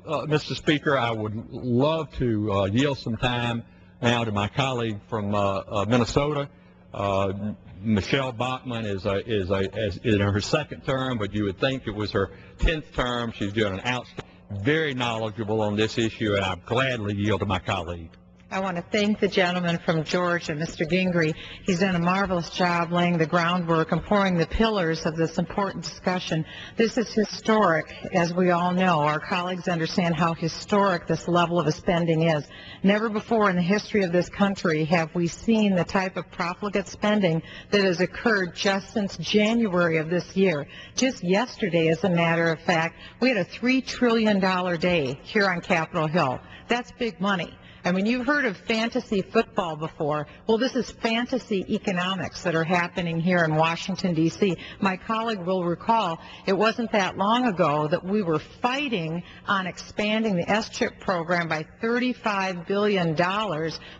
Mr. Speaker, I would love to yield some time now to my colleague from Minnesota. Michele Bachmann is in her second term, but you would think it was her 10th term. She's doing an outstanding, very knowledgeable on this issue, and I'll gladly yield to my colleague. I want to thank the gentleman from Georgia, Mr. Gingrey. He's done a marvelous job laying the groundwork and pouring the pillars of this important discussion. This is historic, as we all know. Our colleagues understand how historic this level of spending is. Never before in the history of this country have we seen the type of profligate spending that has occurred just since January of this year. Just yesterday, as a matter of fact, we had a $3 trillion day here on Capitol Hill. That's big money. I mean, you've heard of fantasy football before. Well, this is fantasy economics that are happening here in Washington, D.C. My colleague will recall it wasn't that long ago that we were fighting on expanding the S-chip program by $35 billion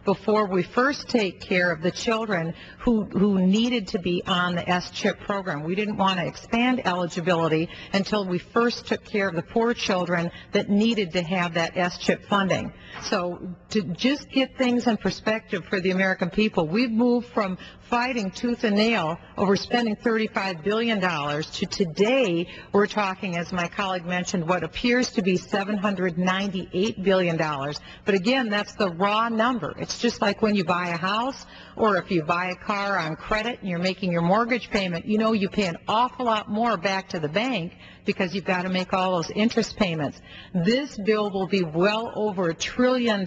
before we first take care of the children who needed to be on the S-chip program. We didn't want to expand eligibility until we first took care of the poor children that needed to have that S-chip funding. So to just get things in perspective for the American people, we've moved from fighting tooth and nail over spending $35 billion to today we're talking, as my colleague mentioned, what appears to be $798 billion. But again, that's the raw number. It's just like when you buy a house or if you buy a car on credit and you're making your mortgage payment, you know you pay an awful lot more back to the bank because you've got to make all those interest payments. This bill will be well over $1 trillion,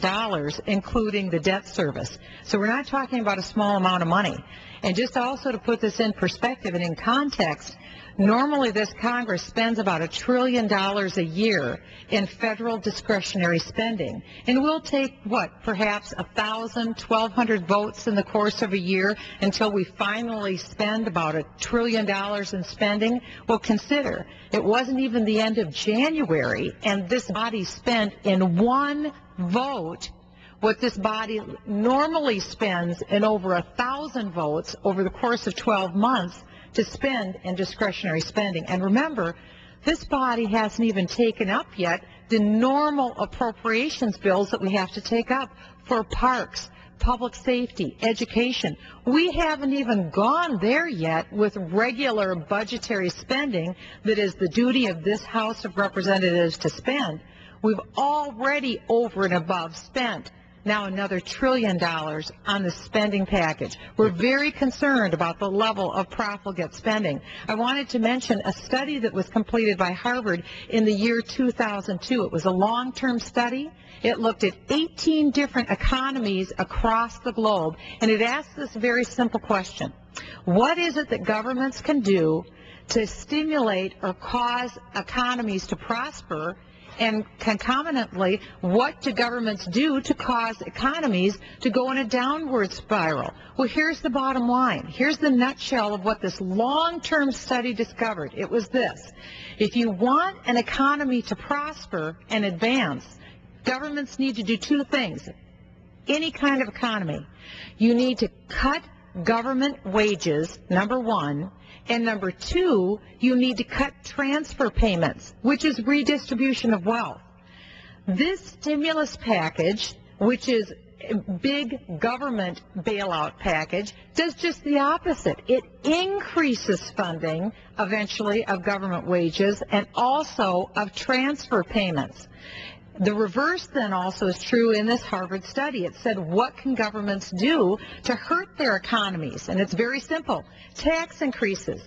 including the debt service. So we're not talking about a small amount of money. And just also to put this in perspective and in context, normally this Congress spends about $1 trillion a year in federal discretionary spending. And we'll take, perhaps 1,000, 1,200 votes in the course of a year until we finally spend about $1 trillion in spending. Well, consider, it wasn't even the end of January, and this body spent in one vote what this body normally spends in over 1,000 votes over the course of 12 months to spend in discretionary spending. And remember, this body hasn't even taken up yet the normal appropriations bills that we have to take up for parks, public safety, education. We haven't even gone there yet with regular budgetary spending that is the duty of this House of Representatives to spend. We've already over and above spent now another $1 trillion on the spending package. We're very concerned about the level of profligate spending. I wanted to mention a study that was completed by Harvard in the year 2002. It was a long-term study. It looked at 18 different economies across the globe, and it asked this very simple question. What is it that governments can do to stimulate or cause economies to prosper? And concomitantly, what do governments do to cause economies to go in a downward spiral? Well, here's the bottom line. Here's the nutshell of what this long-term study discovered. It was this. If you want an economy to prosper and advance, governments need to do two things. Any kind of economy. You need to cut government wages, number one. And number two, you need to cut transfer payments, which is redistribution of wealth. This stimulus package, which is a big government bailout package, does just the opposite. It increases funding, eventually, of government wages and also of transfer payments. The reverse then also is true in this Harvard study. It said, what can governments do to hurt their economies? And it's very simple. Tax increases.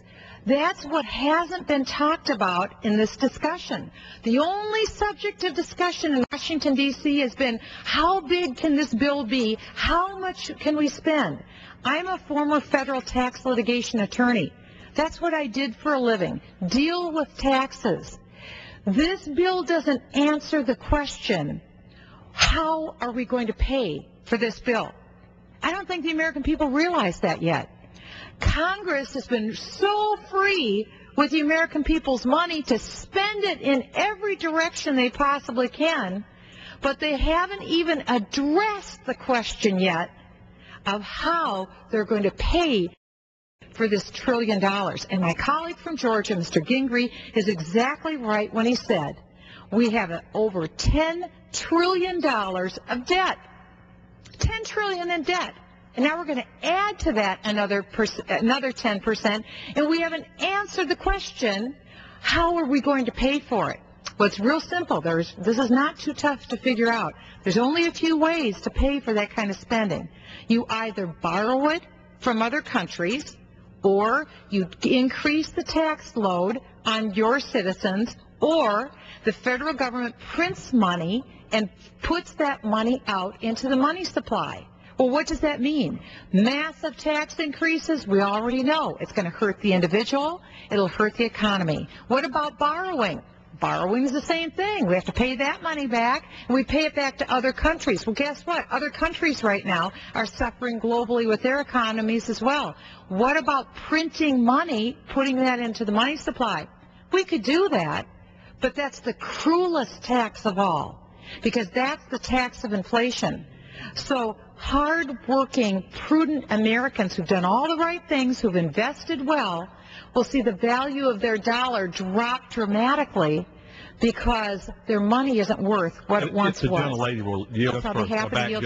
That's what hasn't been talked about in this discussion. The only subject of discussion in Washington, D.C. has been, how big can this bill be? How much can we spend? I'm a former federal tax litigation attorney. That's what I did for a living, deal with taxes. This bill doesn't answer the question, how are we going to pay for this bill? I don't think the American people realize that yet. Congress has been so free with the American people's money to spend it in every direction they possibly can, but they haven't even addressed the question yet of how they're going to pay for this $1 trillion. And my colleague from Georgia, Mr. Gingrey, is exactly right when he said, we have over $10 trillion of debt. $10 trillion in debt. And now we're going to add to that another 10%, and we haven't answered the question, how are we going to pay for it? Well, it's real simple. This is not too tough to figure out. There's only a few ways to pay for that kind of spending. You either borrow it from other countries, or you increase the tax load on your citizens, or the federal government prints money and puts that money out into the money supply. Well, what does that mean? Massive tax increases, we already know. It's going to hurt the individual. It'll hurt the economy. What about borrowing? Borrowing is the same thing. We have to pay that money back, and we pay it back to other countries. Well, guess what? Other countries right now are suffering globally with their economies as well. What about printing money, putting that into the money supply? We could do that, but that's the cruelest tax of all, because that's the tax of inflation. So hard-working, prudent Americans who've done all the right things, who've invested well, will see the value of their dollar drop dramatically because their money isn't worth what it once was. If the gentlelady will yield I'll be happy to yield